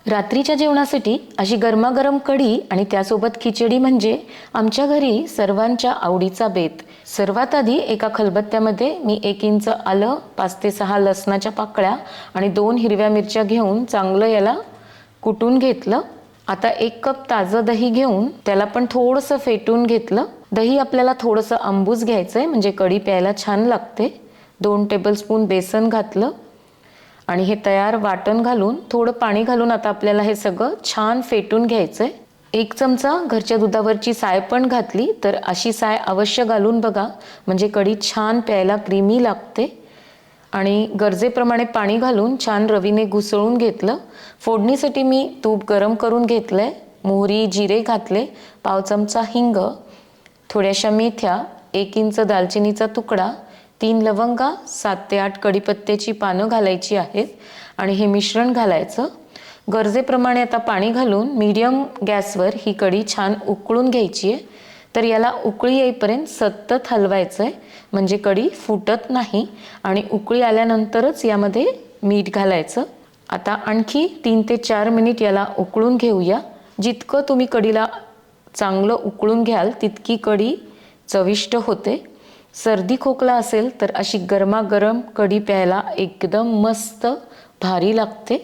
रात्रीच्या जेवणासाठी अशी गरमागरम कढी आणि त्यासोबत खिचडी म्हणजे आमच्या घरी सर्वांच्या आवडीचा बेत. सर्वात आधी एका खलबत्त्यामध्ये मी 1 इंच आलं, 5 ते 6 लसणाच्या पाकळ्या आणि 2 हिरव्या मिरच्या घेऊन चांगलं याला कुटून घेतलं. आता 1 कप ताजं दही घेऊन त्याला पण थोडंसं फेटून घेतलं. दही आपल्याला थोडंसं आंबूस घ्यायचं आहे म्हणजे कढी प्यायला छान लागते. 2 टेबलस्पून बेसन घातलं आणि हे तयार वाटण घालून थोडं पाणी घालून आता आपल्याला हे सगळं छान फेटून घ्यायचं आहे. 1 चमचा घरच्या दुधावरची साय पण घातली, तर अशी साय अवश्य घालून बघा म्हणजे कढी छान प्यायला क्रीमी लागते. आणि गरजेप्रमाणे पाणी घालून छान रवीने घुसळून घेतलं. फोडणीसाठी मी तूप गरम करून घेतलंय, मोहरी जिरे घातले, पाव चमचा हिंग, थोड्याशा मेथ्या, 1 इंच दालचिनीचा तुकडा, 3 लवंगा, 7 ते 8 कढीपत्त्याची पानं घालायची आहेत आणि हे मिश्रण घालायचं. गरजेप्रमाणे आता पाणी घालून मीडियम गॅसवर ही कढी छान उकळून घ्यायची आहे. तर याला उकळी येईपर्यंत सतत हलवायचं आहे म्हणजे कढी फुटत नाही आणि उकळी आल्यानंतरच यामध्ये मीठ घालायचं. आता आणखी 3 ते 4 मिनिट याला उकळून घेऊया. जितकं तुम्ही कढीला चांगलं उकळून घ्याल तितकी कढी चविष्ट होते. सर्दी खोकला असेल तर अशी गरमागरम कढी प्यायला एकदम मस्त भारी लागते.